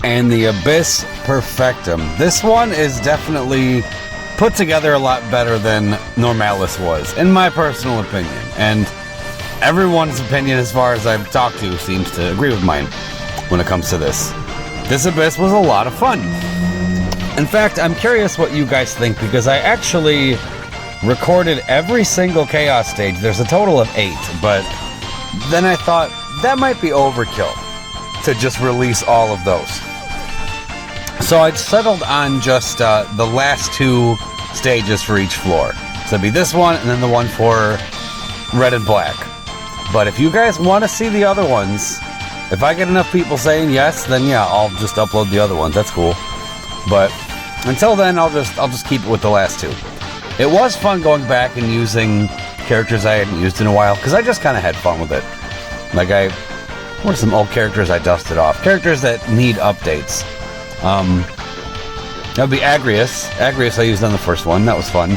and the Abyss Perfectum. This one is definitely put together a lot better than Normalis was, in my personal opinion. And everyone's opinion, as far as I've talked to, seems to agree with mine when it comes to this. This Abyss was a lot of fun. In fact, I'm curious what you guys think, because I actually recorded every single Chaos stage. There's a total of 8, but then I thought that might be overkill to just release all of those. So I settled on just the last 2 stages for each floor. So it'd be this one and then the one for red and black. But if you guys want to see the other ones, if I get enough people saying yes, then yeah, I'll just upload the other ones. That's cool. But until then, I'll just keep it with the last 2. It was fun going back and using characters I hadn't used in a while, because I just kind of had fun with it. Like what are some old characters I dusted off? Characters that need updates. That would be Agrius. Agrius I used on the first one. That was fun.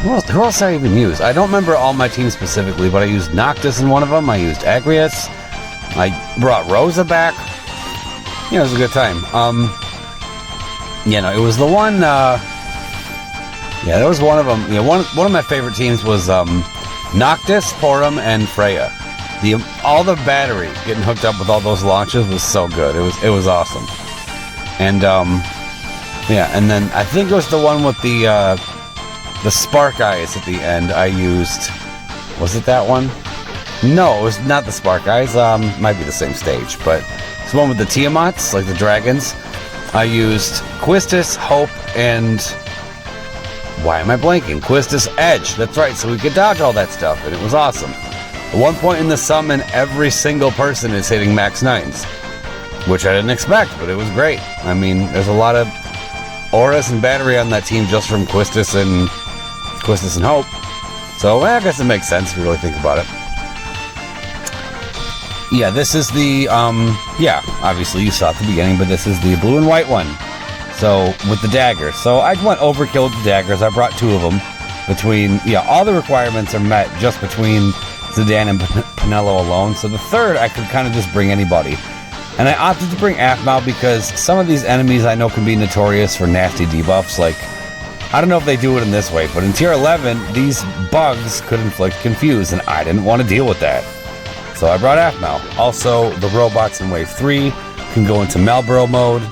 Who else did I even use? I don't remember all my teams specifically, but I used Noctis in one of them. I used Agrius. I brought Rosa back. Yeah, it was a good time. It was the one. That was one of them. One of my favorite teams was Noctis, Porum, and Freya. All the battery getting hooked up with all those launches was so good. It was awesome. And and then I think it was the one with the spark eyes at the end. I used. Was it that one? No, it was not the spark eyes. Might be the same stage, but it's the one with the Tiamats, like the dragons. I used Quistis, Hope, and why am I blanking? Quistis Edge. That's right. So we could dodge all that stuff, and it was awesome. At one point in the summon, every single person is hitting max 9s, which I didn't expect, but it was great. I mean, there's a lot of auras and battery on that team just from Quistis and Hope. So I guess it makes sense if you really think about it. Yeah, this is the, obviously you saw at the beginning, but this is the blue and white one. So, with the daggers. So I went overkill with the daggers. I brought 2 of them. All the requirements are met just between Zidane and Penelo alone. So the third, I could kind of just bring anybody. And I opted to bring Aphmau because some of these enemies I know can be notorious for nasty debuffs. Like, I don't know if they do it in this way, but in tier 11, these bugs could inflict confuse, and I didn't want to deal with that. So I brought Aphmau. Also, the robots in wave 3 can go into Malboro mode,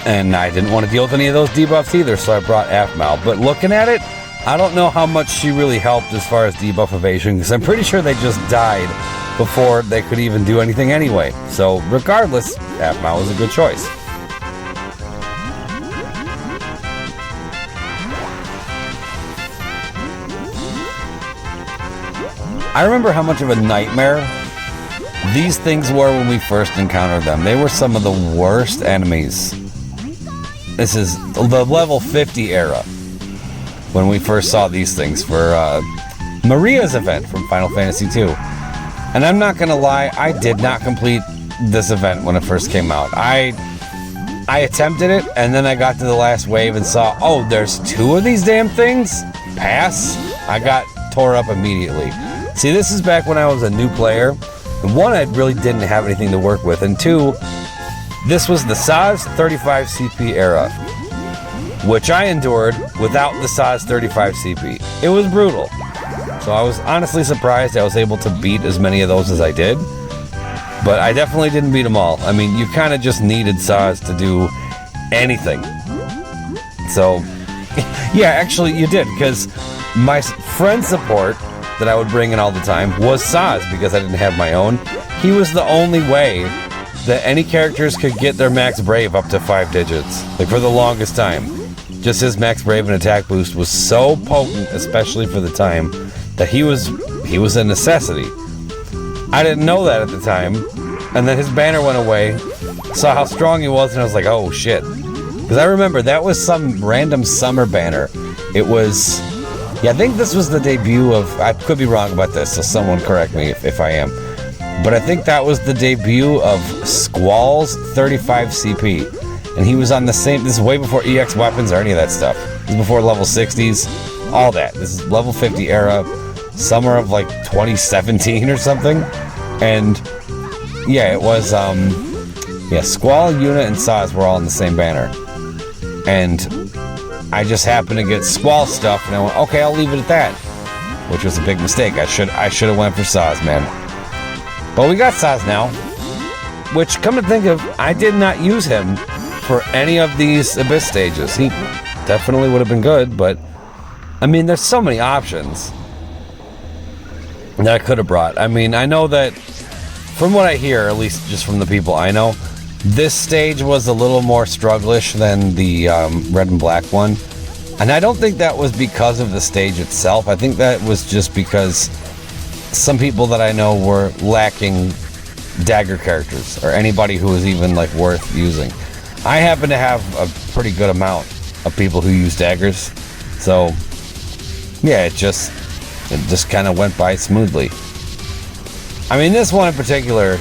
and I didn't want to deal with any of those debuffs either, so I brought Aphmau. But looking at it, I don't know how much she really helped as far as debuff evasion, because I'm pretty sure they just died before they could even do anything anyway. So regardless, Aphmau was a good choice. I remember how much of a nightmare these things were when we first encountered them. They were some of the worst enemies. This is the level 50 era when we first saw these things for Maria's event from Final Fantasy II. And I'm not gonna lie, I did not complete this event when it first came out. I attempted it, and then I got to the last wave and saw, oh, there's 2 of these damn things? Pass? I got tore up immediately. See, this is back when I was a new player. And 1, I really didn't have anything to work with, and 2, this was the SAS 35 CP era, which I endured without the SAS 35 CP. It was brutal. So I was honestly surprised I was able to beat as many of those as I did. But I definitely didn't beat them all. I mean, you kind of just needed SAS to do anything. So, yeah, actually you did, because my friend support that I would bring in all the time was SAS, because I didn't have my own. He was the only way that any characters could get their max brave up to 5 digits, like for the longest time. Just his max brave and attack boost was so potent, especially for the time, that he was a necessity. I didn't know that at the time, and then his banner went away, saw how strong he was, and I was like, oh shit. Because I remember that was some random summer banner. It was, I think this was the debut of, I could be wrong about this, so someone correct me if I am. But I think that was the debut of Squall's 35 CP. And he was on the same, this is way before EX weapons or any of that stuff. This is before level 60s, all that. This is level 50 era, summer of like 2017 or something. And yeah, it was Yeah, Squall, Unit, and Saz were all in the same banner. And I just happened to get Squall stuff, and I went, okay, I'll leave it at that. Which was a big mistake. I should have went for Saz, man. But we got Saz now. Which, come to think of, I did not use him for any of these Abyss stages. He definitely would have been good, but I mean, there's so many options that I could have brought. I mean, I know that from what I hear, at least just from the people I know, this stage was a little more strugglish than the red and black one. And I don't think that was because of the stage itself. I think that was just because some people that I know were lacking dagger characters, or anybody who was even like worth using. I happen to have a pretty good amount of people who use daggers, so yeah, it just kind of went by smoothly. I mean, this one in particular,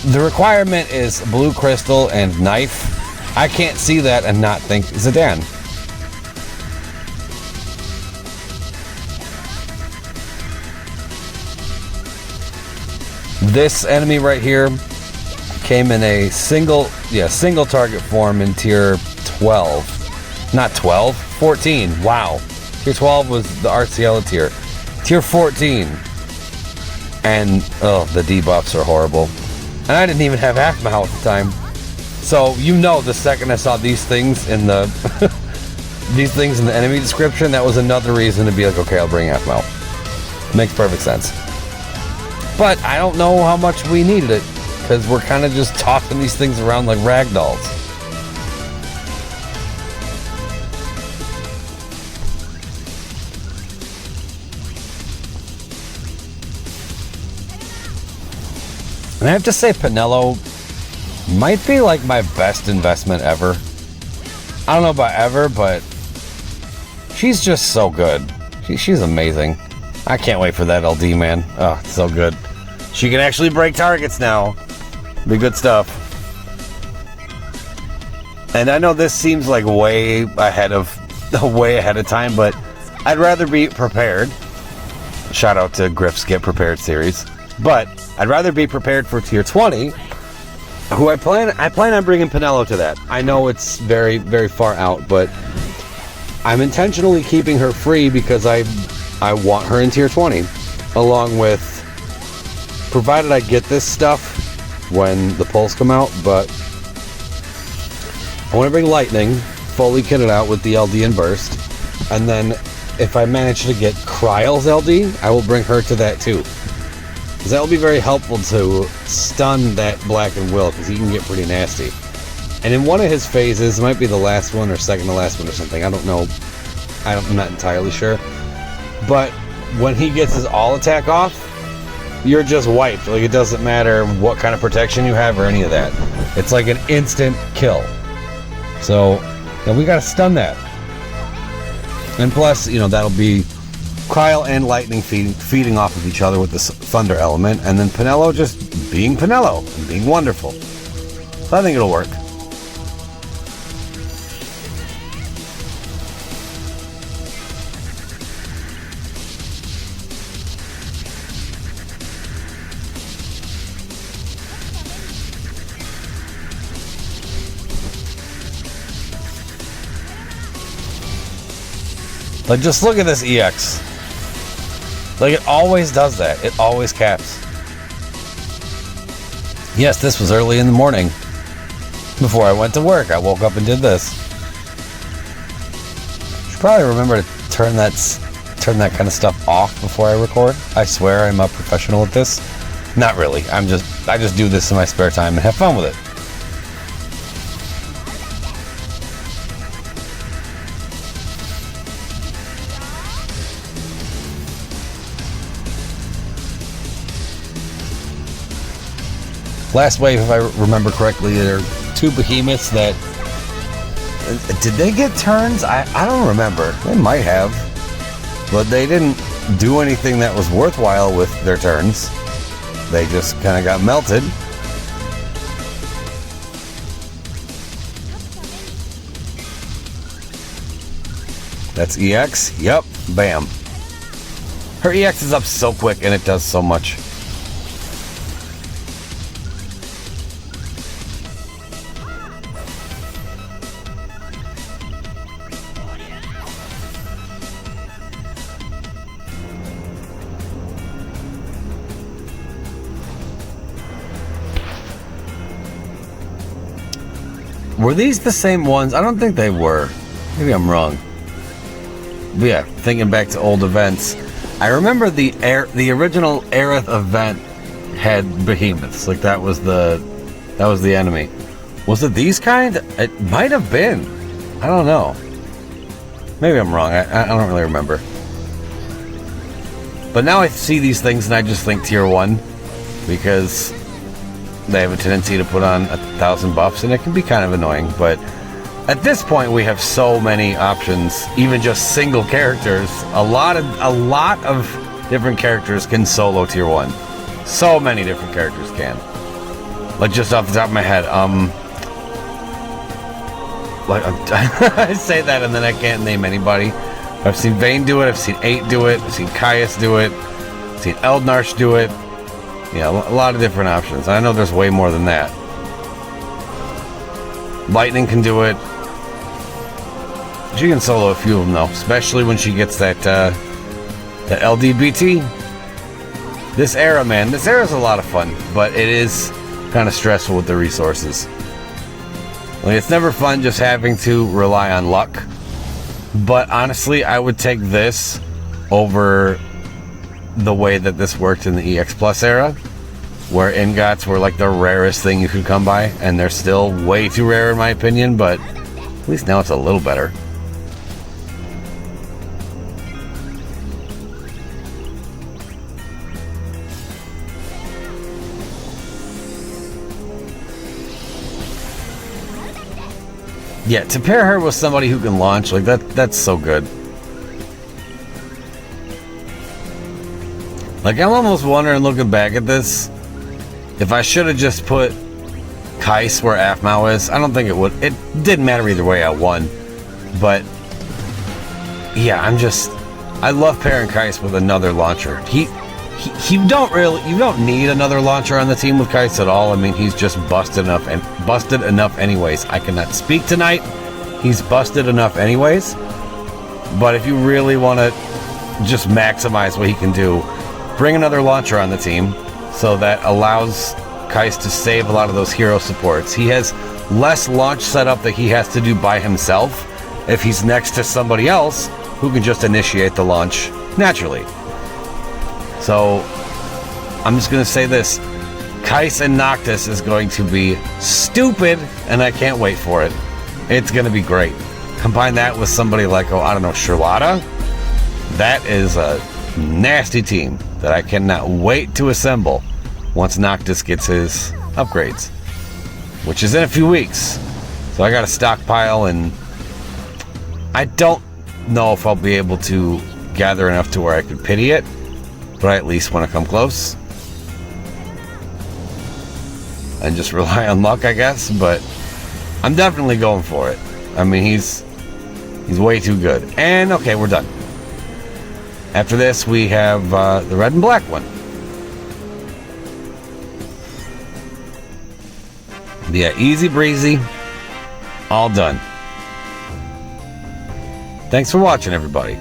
the requirement is blue crystal and knife. I can't see that and not think Zidane. This enemy right here came in a single target form in tier 12. Not 12, 14. Wow. Tier 12 was the Arciela tier. Tier 14. And, oh, the debuffs are horrible. And I didn't even have Aphmau at the time. So, you know, the second I saw these things in the these things in the enemy description, that was another reason to be like, okay, I'll bring Aphmau. Makes perfect sense. But I don't know how much we needed it, because we're kind of just tossing these things around like ragdolls. And I have to say, Penelo might be like my best investment ever. I don't know about ever, but she's just so good. She's amazing. I can't wait for that LD, man. Oh, it's so good. She can actually break targets now. Be good stuff. And I know this seems like way ahead of time, but I'd rather be prepared. Shout out to Griff's Get Prepared series. But I'd rather be prepared for tier 20, who I plan on bringing Penelo to that. I know it's very, very far out, but I'm intentionally keeping her free because I want her in tier 20, along with, provided I get this stuff when the pulls come out, but I want to bring Lightning, fully kitted out with the LD and Burst, and then if I manage to get Kryle's LD, I will bring her to that too. Because that will be very helpful to stun that Black and Will, because he can get pretty nasty. And in one of his phases, it might be the last one or second to last one or something, I don't know, I'm not entirely sure. But when he gets his all attack off, you're just wiped. Like, it doesn't matter what kind of protection you have or any of that. It's like an instant kill. So, then we gotta stun that. And plus, you know, that'll be Kryle and Lightning feeding off of each other with this Thunder element, and then Penelo just being Penelo and being wonderful. So I think it'll work. Like, just look at this EX. Like, it always does that. It always caps. Yes, this was early in the morning. Before I went to work, I woke up and did this. Should probably remember to turn that kind of stuff off before I record. I swear I'm a professional at this. Not really. I just do this in my spare time and have fun with it. Last wave, if I remember correctly, there are two behemoths that... Did they get turns? I don't remember. They might have. But they didn't do anything that was worthwhile with their turns. They just kind of got melted. That's EX. Yep. Bam. Her EX is up so quick and it does so much. Were these the same ones? I don't think they were. Maybe I'm wrong. But yeah, thinking back to old events, I remember the original Aerith event had behemoths. Like that was the enemy. Was it these kind? It might have been. I don't know. Maybe I'm wrong. I don't really remember. But now I see these things and I just think tier 1 because they have a tendency to put on 1,000 buffs and it can be kind of annoying. But at this point we have so many options, even just single characters. A lot of different characters can solo tier 1. So many different characters can. Like just off the top of my head, I say that and then I can't name anybody. I've seen Vayne do it, I've seen 8 do it, I've seen Caius do it, I've seen Eldnarsh do it. Yeah, a lot of different options. I know there's way more than that. Lightning can do it. She can solo a few of them though, especially when she gets that LDBT. This era, man, this era is a lot of fun, but it is kind of stressful with the resources. Like, it's never fun just having to rely on luck. But honestly, I would take this over the way that this worked in the EX Plus era, where ingots were like the rarest thing you could come by, and they're still way too rare in my opinion, but at least now it's a little better. Yeah, to pair her with somebody who can launch, like that's so good. Like, I'm almost wondering, looking back at this, if I should have just put Kais where Aphmau is. I don't think it would. It didn't matter either way, I won. But yeah, I love pairing Kais with another launcher. You don't need another launcher on the team with Kais at all. I mean, he's just busted enough anyways. I cannot speak tonight. He's busted enough anyways. But if you really want to just maximize what he can do, bring another launcher on the team so that allows Kais to save a lot of those hero supports. He has less launch setup that he has to do by himself if he's next to somebody else who can just initiate the launch naturally. So, I'm just going to say this. Kais and Noctis is going to be stupid, and I can't wait for it. It's going to be great. Combine that with somebody like, Charlotta. That is a nasty team that I cannot wait to assemble once Noctis gets his upgrades, which is in a few weeks. So I got a stockpile, and I don't know if I'll be able to gather enough to where I could pity it. But I at least want to come close and just rely on luck, I guess. But I'm definitely going for it. I mean, he's way too good. And okay, we're done. After this, we have the red and black one. Yeah, easy breezy, all done. Thanks for watching, everybody.